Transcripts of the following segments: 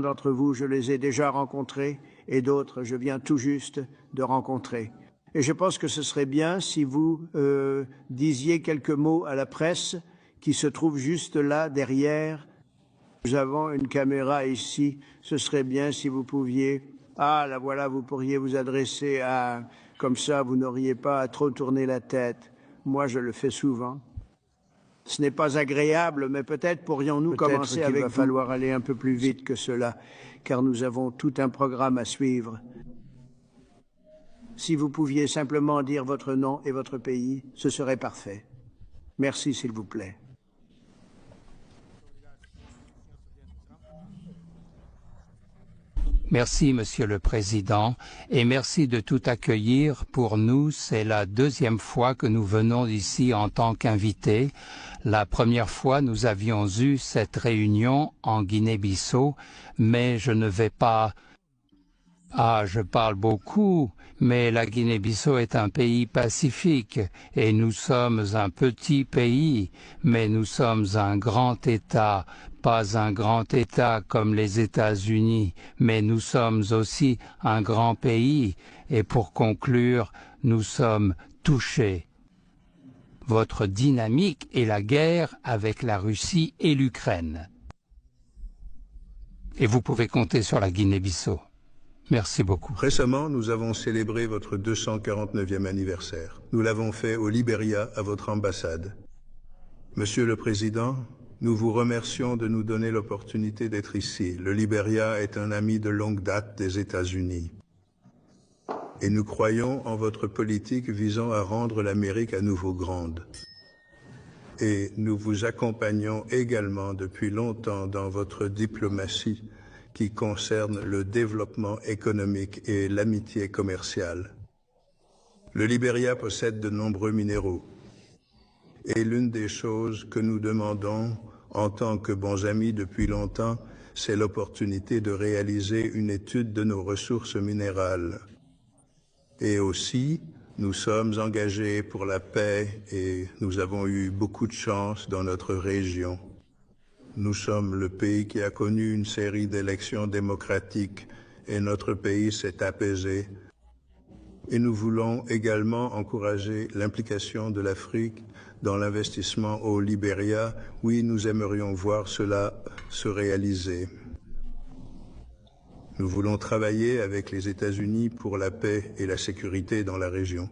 d'entre vous, je les ai déjà rencontrés et d'autres, je viens tout juste de rencontrer. Et je pense que ce serait bien si vous disiez quelques mots à la presse qui se trouve juste là, derrière. Nous avons une caméra ici. Ce serait bien si vous pouviez... Ah, là voilà, vous pourriez vous adresser à... Comme ça, vous n'auriez pas à trop tourner la tête. Moi, je le fais souvent. Ce n'est pas agréable, mais peut-être pourrions-nous commencer avec vous. Il va falloir aller un peu plus vite que cela, car nous avons tout un programme à suivre. Si vous pouviez simplement dire votre nom et votre pays, ce serait parfait. Merci, s'il vous plaît. Merci, Monsieur le Président, et merci de tout accueillir. Pour nous, c'est la deuxième fois que nous venons ici en tant qu'invités. La première fois, nous avions eu cette réunion en Guinée-Bissau, mais je ne vais pas... Ah, je parle beaucoup, mais la Guinée-Bissau est un pays pacifique et nous sommes un petit pays, mais nous sommes un grand État, pas un grand État comme les États-Unis, mais nous sommes aussi un grand pays et pour conclure, nous sommes touchés. Votre dynamique est la guerre avec la Russie et l'Ukraine. Et vous pouvez compter sur la Guinée-Bissau. Merci beaucoup. Récemment, nous avons célébré votre 249e anniversaire. Nous l'avons fait au Libéria, à votre ambassade. Monsieur le Président, nous vous remercions de nous donner l'opportunité d'être ici. Le Libéria est un ami de longue date des États-Unis. Et nous croyons en votre politique visant à rendre l'Amérique à nouveau grande. Et nous vous accompagnons également depuis longtemps dans votre diplomatie qui concerne le développement économique et l'amitié commerciale. Le Libéria possède de nombreux minéraux. Et l'une des choses que nous demandons en tant que bons amis depuis longtemps, c'est l'opportunité de réaliser une étude de nos ressources minérales. Et aussi, nous sommes engagés pour la paix et nous avons eu beaucoup de chance dans notre région. Nous sommes le pays qui a connu une série d'élections démocratiques et notre pays s'est apaisé. Et nous voulons également encourager l'implication de l'Afrique dans l'investissement au Libéria. Oui, nous aimerions voir cela se réaliser. Nous voulons travailler avec les États-Unis pour la paix et la sécurité dans la région,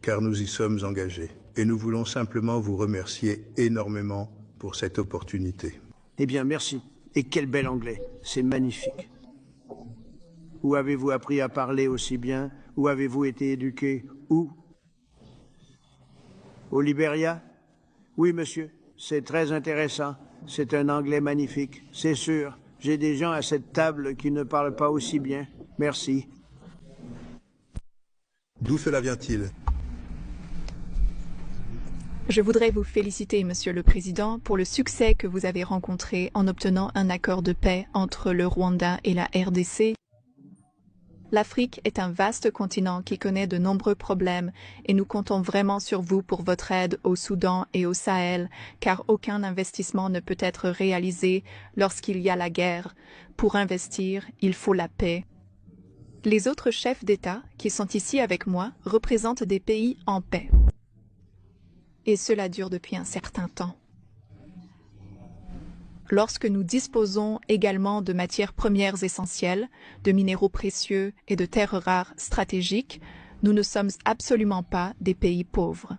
car nous y sommes engagés. Et nous voulons simplement vous remercier énormément pour cette opportunité. Eh bien, merci. Et quel bel anglais. C'est magnifique. Où avez-vous appris à parler aussi bien? Où avez-vous été éduqué? Où? Au Libéria? Oui, monsieur. C'est très intéressant. C'est un anglais magnifique. C'est sûr. J'ai des gens à cette table qui ne parlent pas aussi bien. Merci. D'où cela vient-il? Je voudrais vous féliciter, Monsieur le Président, pour le succès que vous avez rencontré en obtenant un accord de paix entre le Rwanda et la RDC. L'Afrique est un vaste continent qui connaît de nombreux problèmes et nous comptons vraiment sur vous pour votre aide au Soudan et au Sahel, car aucun investissement ne peut être réalisé lorsqu'il y a la guerre. Pour investir, il faut la paix. Les autres chefs d'État qui sont ici avec moi représentent des pays en paix. Et cela dure depuis un certain temps. Lorsque nous disposons également de matières premières essentielles, de minéraux précieux et de terres rares stratégiques, nous ne sommes absolument pas des pays pauvres.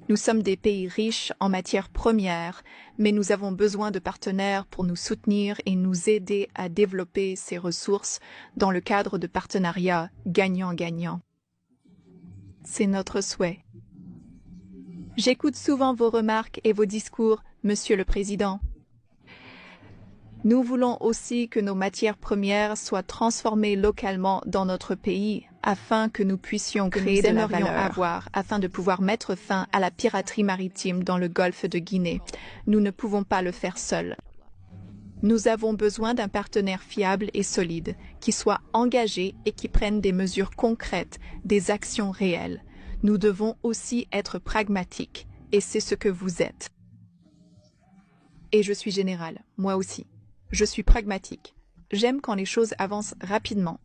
Nous sommes des pays riches en matières premières, mais nous avons besoin de partenaires pour nous soutenir et nous aider à développer ces ressources dans le cadre de partenariats gagnant-gagnant. C'est notre souhait. J'écoute souvent vos remarques et vos discours, Monsieur le Président. Nous voulons aussi que nos matières premières soient transformées localement dans notre pays afin que nous puissions créer de la valeur, afin de pouvoir mettre fin à la piraterie maritime dans le golfe de Guinée. Nous ne pouvons pas le faire seuls. Nous avons besoin d'un partenaire fiable et solide, qui soit engagé et qui prenne des mesures concrètes, des actions réelles. Nous devons aussi être pragmatiques, et c'est ce que vous êtes. Et je suis général, moi aussi. Je suis pragmatique. J'aime quand les choses avancent rapidement.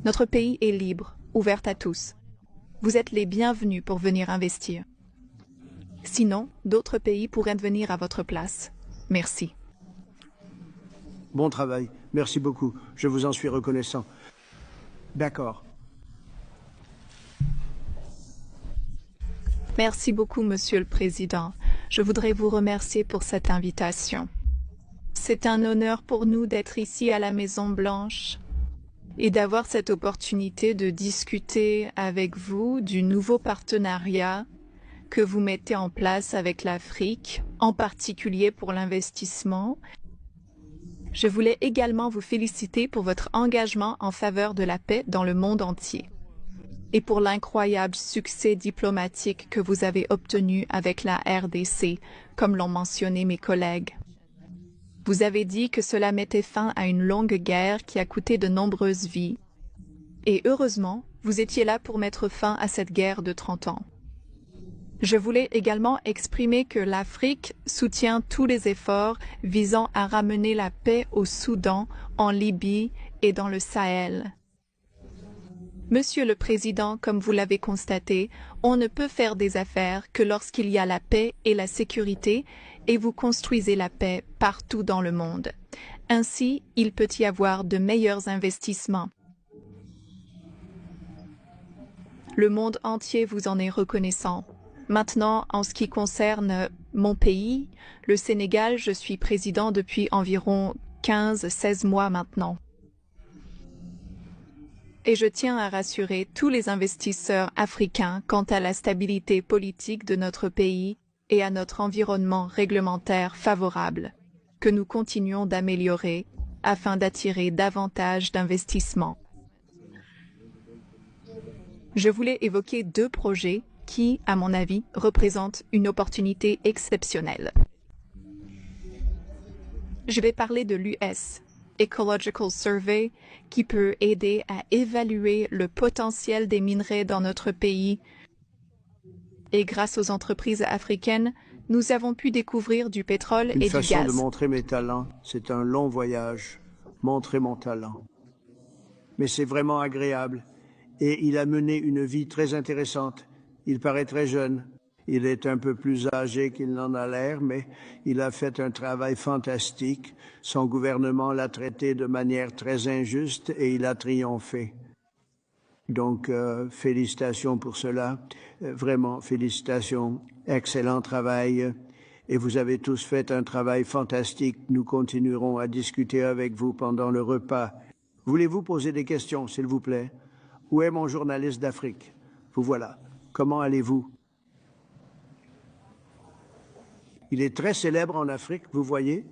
Notre pays est libre, ouvert à tous. Vous êtes les bienvenus pour venir investir. Sinon, d'autres pays pourraient venir à votre place. Merci. Bon travail. Merci beaucoup. Je vous en suis reconnaissant. D'accord. Merci beaucoup, Monsieur le Président. Je voudrais vous remercier pour cette invitation. C'est un honneur pour nous d'être ici à la Maison-Blanche et d'avoir cette opportunité de discuter avec vous du nouveau partenariat que vous mettez en place avec l'Afrique, en particulier pour l'investissement. Je voulais également vous féliciter pour votre engagement en faveur de la paix dans le monde entier et pour l'incroyable succès diplomatique que vous avez obtenu avec la RDC, comme l'ont mentionné mes collègues. Vous avez dit que cela mettait fin à une longue guerre qui a coûté de nombreuses vies. Et heureusement, vous étiez là pour mettre fin à cette guerre de 30 ans. Je voulais également exprimer que l'Afrique soutient tous les efforts visant à ramener la paix au Soudan, en Libye et dans le Sahel. Monsieur le Président, comme vous l'avez constaté, on ne peut faire des affaires que lorsqu'il y a la paix et la sécurité, et vous construisez la paix partout dans le monde. Ainsi, il peut y avoir de meilleurs investissements. Le monde entier vous en est reconnaissant. Maintenant, en ce qui concerne mon pays, le Sénégal, je suis président depuis environ 15-16 mois maintenant. Et je tiens à rassurer tous les investisseurs africains quant à la stabilité politique de notre pays et à notre environnement réglementaire favorable, que nous continuons d'améliorer afin d'attirer davantage d'investissements. Je voulais évoquer 2 projets qui, à mon avis, représentent une opportunité exceptionnelle. Je vais parler de l'US Ecological Survey, qui peut aider à évaluer le potentiel des minerais dans notre pays. Et grâce aux entreprises africaines, nous avons pu découvrir du pétrole et du gaz. Une façon de montrer mes talents, c'est un long voyage, montrer mon talent. Mais c'est vraiment agréable. Et il a mené une vie très intéressante. Il paraît très jeune. Il est un peu plus âgé qu'il n'en a l'air, mais il a fait un travail fantastique. Son gouvernement l'a traité de manière très injuste et il a triomphé. Donc, félicitations pour cela. Vraiment, félicitations. Excellent travail. Et vous avez tous fait un travail fantastique. Nous continuerons à discuter avec vous pendant le repas. Voulez-vous poser des questions, s'il vous plaît? Où est mon journaliste d'Afrique? Vous voilà. Comment allez-vous? Il est très célèbre en Afrique, vous voyez.